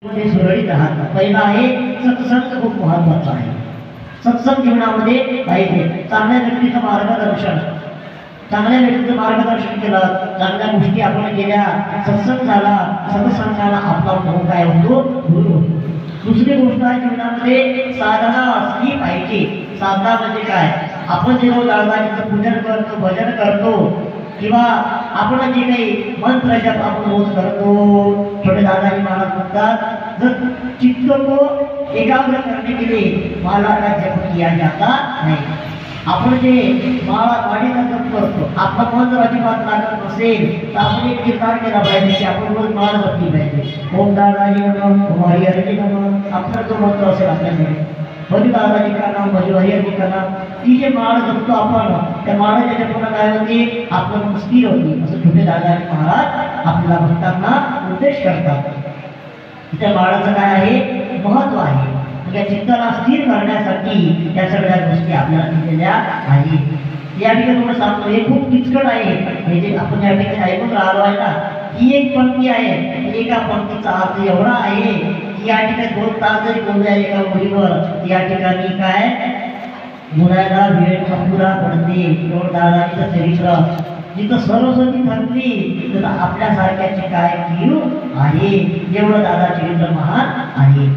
ते सुरळीत राहतात. पहिला आहे सत्संग, खूप महत्वाचा आहे. सत्संग जीवनामध्ये पाहिजे. चांगल्या व्यक्तीचं मार्गदर्शन, चांगल्या व्यक्तीचं मार्गदर्शन केलं, चांगल्या गोष्टी आपण केल्या, सत्संग झाला, सत्संगाला आपला भाऊ काय होतो, गुरु होतो. दुसरी गोष्ट आहे जीवनामध्ये साधना असली पाहिजे. साधना म्हणजे काय? आपण जेव्हा दादाजीचं पूजन करतो, भजन करतो, किंवा आपण जे काही मंत्र जप आपण रोज करतो, छोटे दादाजी महाराज म्हणतात, जर चित्त को एकाग्र करने के लिए माला का जप किया जाता नहीं. आपण जे माळीचा जप करतो, आपलं मन जर अजिबात लागत नसेल तर आपण एक कीर्तन केला पाहिजे की आपण रोज माळ जपली पाहिजे. ओम दादाजी नमः, ओम हरिहरी नमः, आपला जो मंत्र असेल आपल्याकडे, भजू दादाजी का नाम, भजू हरिहरी का नाम, ती जे माळ जपतो आपण, त्या माळेच्या जपानं काय होते, आपलं मन स्थिर होते. असं छोटे दादाजी महाराज आपल्या भक्तांना उपदेश करतात. त्या माळाचं काय आहे, महत्व आहे. या चित्ताला स्थिर करण्यासाठी या सगळ्या गोष्टी आपल्याला दिलेल्या आहेत. या ठिकाणी तुम्हाला सांगतो, हे खूप किचकट आहे. हे जे आपण या ठिकाणी ऐकून राहिलो आहे ना, ही एक पंक्ती आहे. एका पंक्तीचा अर्थ एवढा आहे की या ठिकाणी 2 तास जरी बोलूया एका मुलीवर, या ठिकाणी काय बोलायला वेळ अपुरा पडते. एवढं दादाजीचं चरित्र, जिथं सरस्वती थकली तर आपल्यासारख्याचे काय कीव आहे, एवढं दादा चरित्र महान आहे.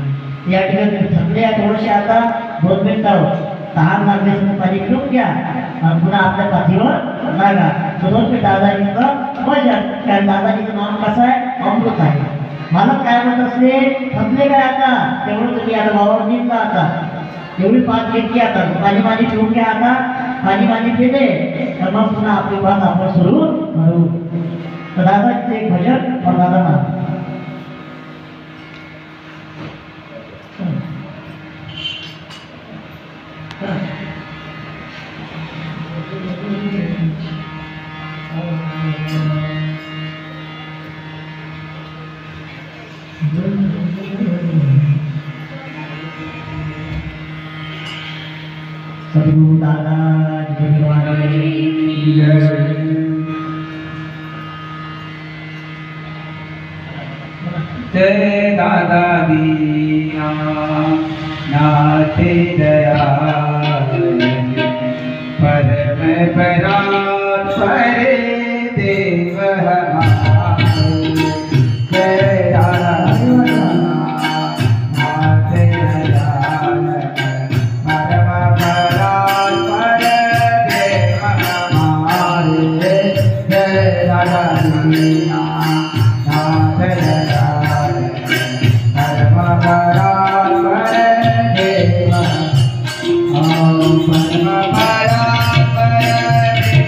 या ठिकाणी थकले थोडेसे, आता 2 मिनिटं तहान लागल्याचं पाणी पिऊन घ्या आणि पुन्हा आपल्या पाठीवर लागा. समोर दादाजीचं भजन, कारण दादाजीचं नाम कसं आहे, अमृत आहे. मला काय म्हणत असते, थकले काय आता, तेवढं तुम्ही आता वावर निघता, आता एवढी पाच घेतली, आता पाणी पिऊन घ्या. आता पाणी पिले तर मग पुन्हा आपली बात आपण सुरू करू. तर दादाजीचं एक भजन और दादा नाम. सद्गुरु दादा जय दादा दीना नाथे दयाल, परम परात्पर देव हमारे. जय दादा नाथे दयाल, परम परात्पर देव हमारे. जय दादा दीना नाथे दयाल, परम परात्पर देव, परम परात्पर देव.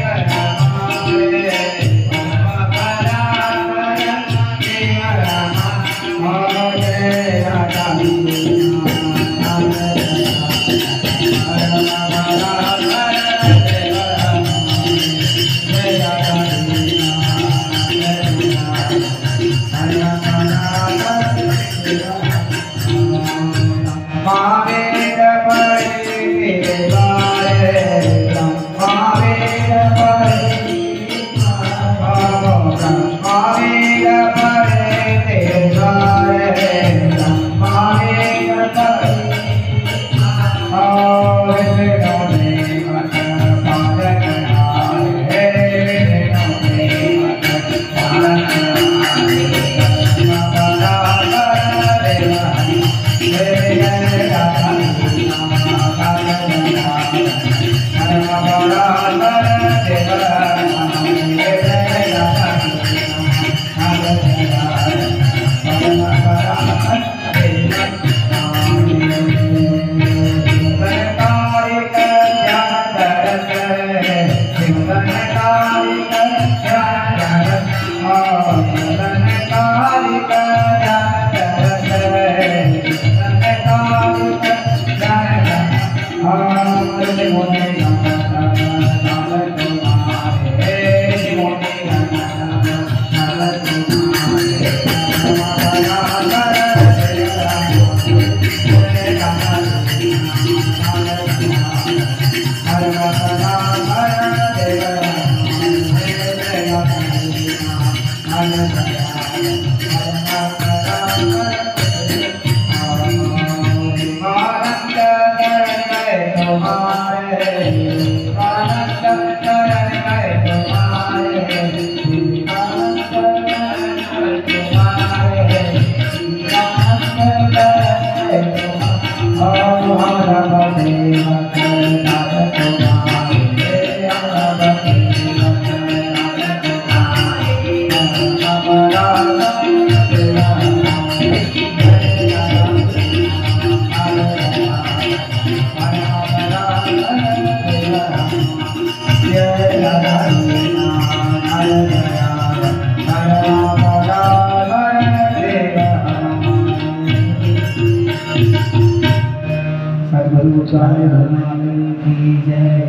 काली धर्मानंद की जय।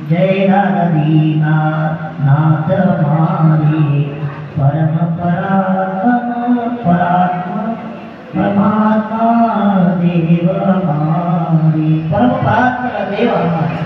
जय राधा दीनाथ नाथ हमारे परम परात्मा परमात्मा देव हमारे परम परात्मा देव हमारे